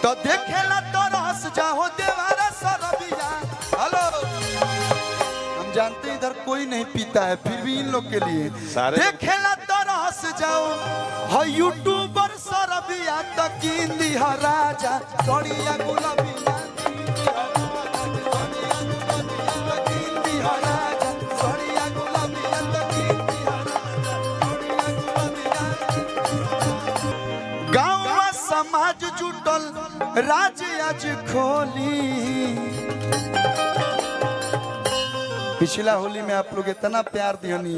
तो देखेला तो रस जाओ देवारा सरबिया। हेलो, हम जानते हैं इधर कोई नहीं पीता है, फिर भी इन लोग के लिए देखेला तो रस जाओ हो यूट्यूबर सरबिया तकिंदी ह राजा सोनिया गुलाबिया। समाज जुटल राज आज खोली। पिछला होली में आप लोग इतना प्यार दियनी,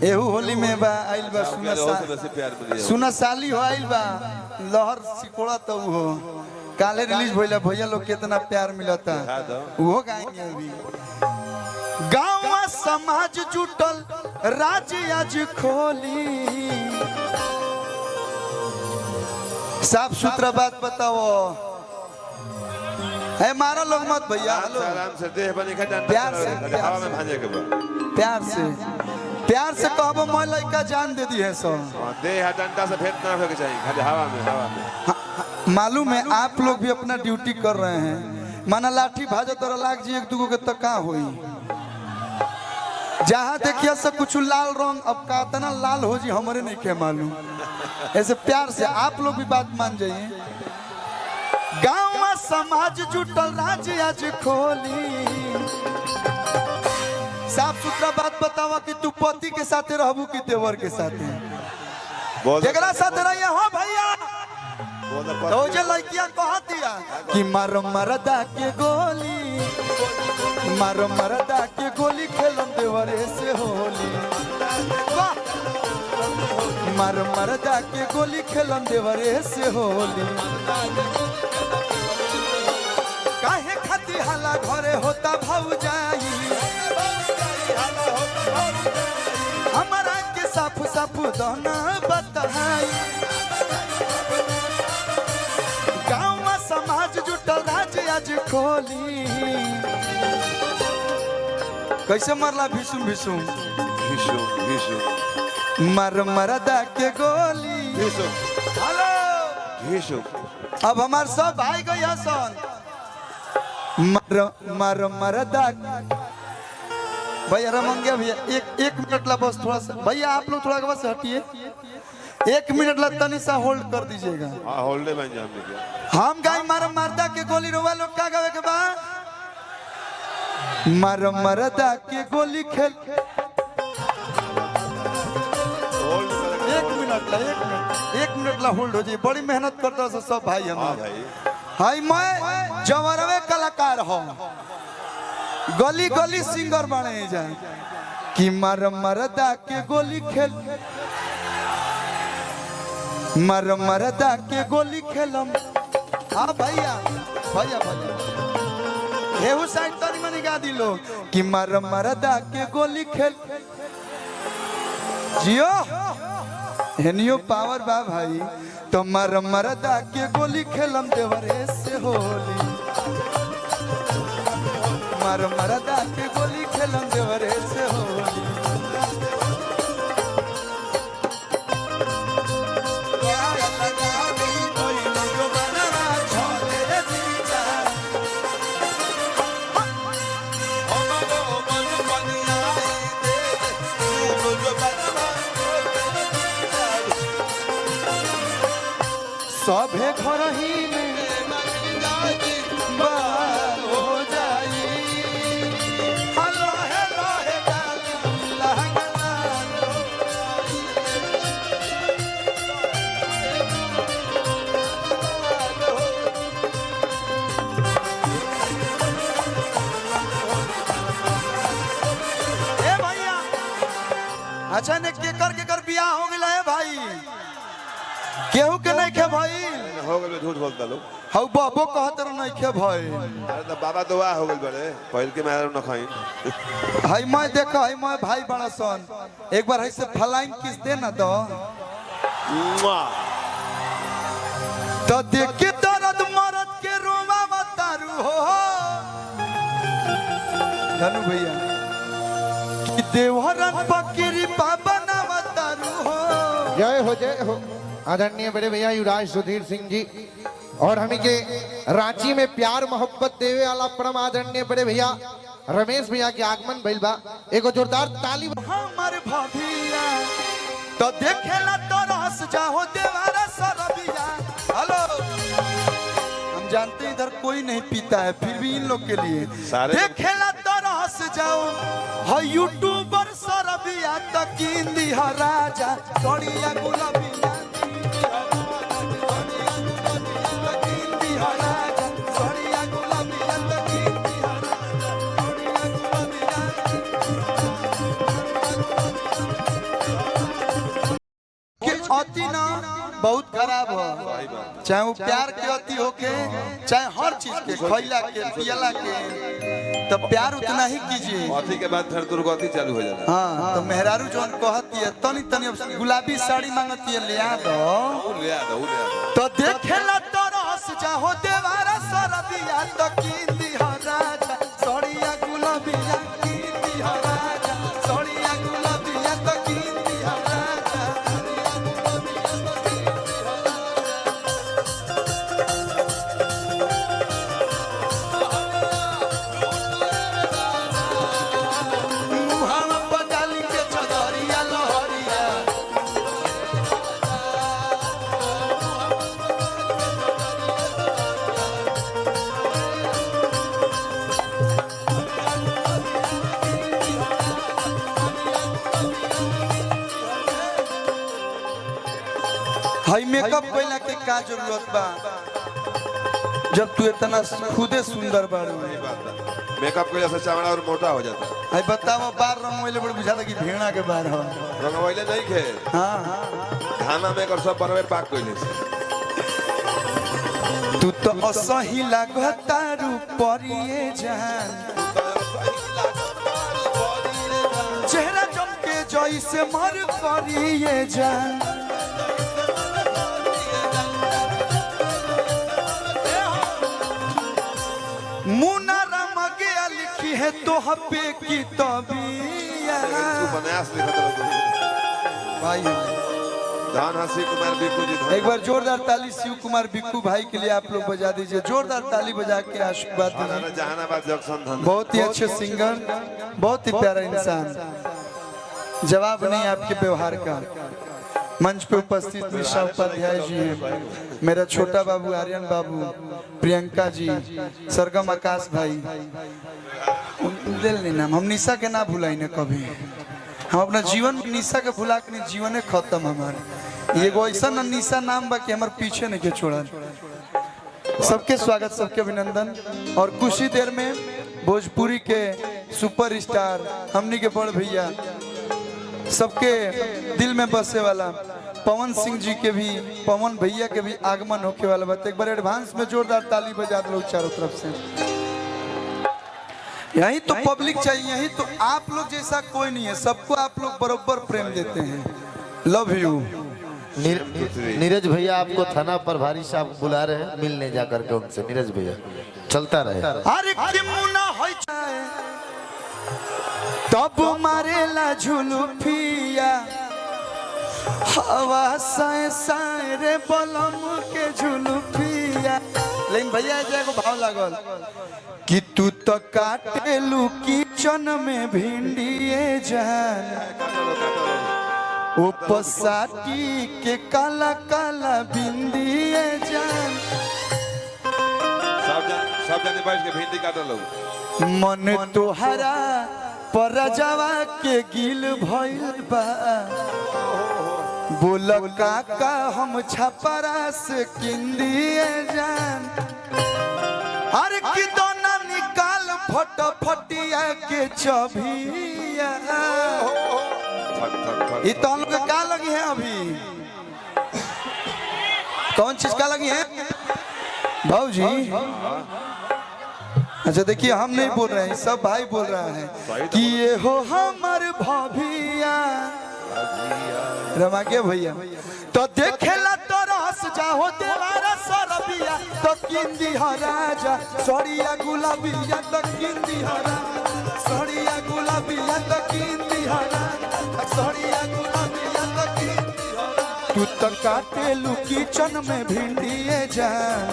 एहू होली में बा आइल बा सुना साली हो आइल बा लहर सिकोड़ा तो हो काले रिलीज भइला भैया लोग कितना प्यार मिलता वो गाएंगे अभी। गाँव समाज जुटल राज आज खोली। साफ सुथरा बात बताओ है, मारो लोग मत भैया। आराम से देह बनी खा प्यार से हवा में भांजे के प्यार से कहबो मैं लड़का जान दे दी है सो देह डंडा से भेंट ना होके चाहिए, खाली हवा में। मालूम है आप लोग भी अपना ड्यूटी कर रहे हैं, माना लाठी भाजो तो लाग जी एक दूगो के तो का होई। जहाँ देखिए सब कुछ लाल रंग, अब का इतना लाल हो जी हमारे नहीं के मालूम। ऐसे प्यार से आप लोग भी बात मान जाइए। गाँव में समाज जुटल राज आज खोली। साफ सुथरा बात बतावा कि तू पति के साथ रहबू कि देवर के साथ, जगरा साथ रहिए हो भैया। तो जे लड़कियां कह दिया कि मारो मरदा के गोली, मारो मरदा के गोली खेलन देवरे से होली। मारो मरदा के गोली खेलन देवरे से होली। काहे खाती हाला घरे होता भौजाई, हमारा के साफ साफ दोना बताई। गाँव समाज जुटल राज आज खोली। कैसे मरला भीषुम भीषुम मर मरदा के गोली। हेलो, अब हमार सब भाई गई हसन मर मरदा। भैया रमंगे भैया एक मिनट ला बस थोड़ा सा भैया आप लोग थोड़ा बस हटिए, 1 मिनट ला तनी सा होल्ड कर दीजिएगा। होल्ड में हम गाय मर मरदा के गोली रोवा लोग का गावे के बा। मर मरदा के गोली खेल। 1 मिनट ला होल्ड हो जाए, बड़ी मेहनत करता है सब भाई हमारे। हाय मैं जवरवे कलाकार हो, गली गली सिंगर बने जाए कि मर मरदा के गोली खेल, मर मरदा के गोली खेलम। हाँ भैया भैया भैया हेहू साइड तनी मनी गा दिलो कि मर मरदा के गोली खेल। जियो हेनियो पावर बा भाई, तो मर मरदा के गोली खेलम देवरे से होली। मर मरदा के गोली खेलम देवरे से होली। सभे घर ही में बाल हो जाई। हेलो हेलो हे भैया अचानक केकर बियाह हो गया है भाई, केहू के नहीं खे भाई हो गए झूठ बोलता लोग। हाउ बाबो कहत रह नहीं खे भाई। अरे तो बाबा तो वाह हो गए बड़े पहल के मारे न खाइन। हाय मैं देखा हाय मैं भाई बड़ा सन, एक बार ऐसे फ्लाइंग किस दे ना दो तो देख के दर्द मरद के रोवा बतारू हो। धनु भैया कि देवरन पकड़ी पापा ना बतारू हो। जय हो आदरणीय बड़े भैया युवराज सुधीर सिंह जी और हमी के रांची में प्यार मोहब्बत देवे वाला परम आदरणीय बड़े भैया रमेश भैया के आगमन भइल बा। एगो जोरदार ताली। हमर भभिया तो देखेला तो रस जाओ देवारा सरबिया। हेलो, हम जानते हैं इधर कोई नहीं पीता है, फिर भी इन लोग के लिए देखेला तो रस जाओ है यूट्यूबर सरबिया तकिंदी ह राजा सोड़िया गुलाबिया तकिंदी ह राजा सोड़िया गुलाबिया तकिंदी ह अति ना बहुत खराब हो, चाहे वो प्यार के अति होके चाहे हर चीज के खैला के पियला के, तो प्यार उतना ही कीजिए। अति के बाद फिर दुर्गति चालू हो जाता है। हाँ, तो मेहरारू जोन कहती है तनी तनी गुलाबी साड़ी मांगती है, ले आ दो तो देखेला तो रस जाहो देवारा सरबिया तकिंदी ह राजा सोड़िया गुलाबिया कींदी ह राजा सोड़िया गुलाबिया तकिंदी ह राजा। हाई मेकअप कइला के का जरूरत बा जब तू इतना खुदे सुंदर बाड़ू। मेकअप के जैसे चमड़ा और मोटा हो जाता है। हाई बताओ बार रंगवैले बड़ बुझाता कि भेड़ा के बार हो। रंगवैले नहीं खे। हां खाना में कर सब बनवे पाक कइले से। तू तो असही लागता रूपरिए जान चेहरा जम के जैसे मर करिए जान। मुना राम गया लिखी है तो हपे की तबिया भाई। धान हंसी कुमार बिक्कू जी, एक बार जोरदार ताली शिव कुमार बिक्कू भाई के लिए आप लोग बजा दीजिए। जोरदार ताली बजा के आशीर्वाद दीजिए। जहानाबाद जंक्शन धन। बहुत ही अच्छे सिंगर, बहुत ही प्यारा इंसान, जवाब नहीं आपके व्यवहार का। मंच पे उपस्थित निशा उपाध्याय जी हैं, मेरा छोटा बाबू आर्यन बाबू, प्रियंका जी, सरगम आकाश भाई, दिल नहीं नाम हम निशा के ना भुलाई न कभी। हम अपना जीवन में निशा के भुला के जीवन खत्म हमारे। ये ऐसा न निशा नाम बा कि हमारे पीछे नहीं के छोड़ा। सबके स्वागत, सबके अभिनंदन। और कुछ ही देर में भोजपुरी के सुपरस्टार हमनी के बड़ भैया, सबके दिल में बसे वाला पवन सिंह जी के भी, पवन भैया के भी आगमन होके वाला बात। एक बार एडवांस में जोरदार ताली बजा दो लोग चारों तरफ से। यही तो पब्लिक चाहिए, यही तो आप लोग जैसा कोई नहीं है। सबको आप लोग बराबर प्रेम देते हैं। Love you. नीरज भैया आपको थाना पर भारी साहब बुला रहे हैं, मिलने जा करके उनसे। नीरज भैया चलता रहे। अरे किमुना होय तब मारेला झुलुफिया हवा साए साए रे बलम के झुलुफिया। लेकिन भैया एगो भाव लागल कि तू तो काटेलू किचन में भिंडिए जान, ओ पसाटी के काला काला बिंदिए जान। सब जने बैठ के भिंडी काट लो। मन तोहरा परजवा के गिल भइल बा, बोल काका हम छपरा से किंदिए जान। अरे कि दोना निकाल फटफटिया के चबिया। ये तो हम लोग का लगी है अभी? कौन चीज का लगी है भाऊजी? अच्छा देखिए, हम नहीं बोल रहे हैं, सब भाई बोल रहा है कि ये हो हमार भाभिया रमा के भैया। तो देखेला तो रस जाहो देवारा सरबिया तो किंदी ह राजा सोड़िया गुलाबिया तो किंदी ह राजा सोड़िया गुलाबिया तो किंदी ह राजा सोड़िया गुलाबिया तो किंदी ह राजा। तू तो काटे लू किचन में भिंडिए जान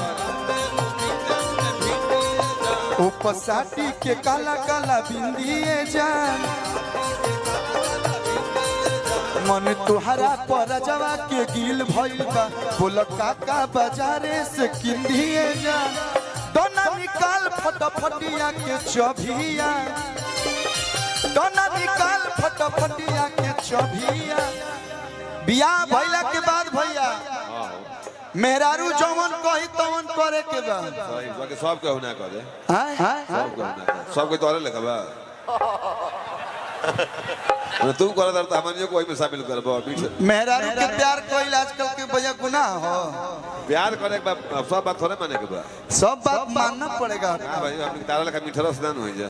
उपसाटी के काला काला बिंदिए जान मन तुहरा पर जवा के गिल भइल बा बोल काका बाजारे से किंदिए जान दोना निकाल फटफटिया के चभिया दोना निकाल फटफटिया के चभिया बियाह भइला के बाद भैया मेहरारू जवन कही तवन करे के बा सही बाकी सब के होना करे हां सब के होना करे सब के तोरे लेखबा तू कर दर त हमनियो को ओइ में शामिल करबो मेहरारू के प्यार कोई आजकल के भैया गुनाह हो प्यार करे के सब बात थोड़े माने के बा सब बात मानना पड़ेगा हां भाई हम तारा लेखा मीठा रस दान हो जा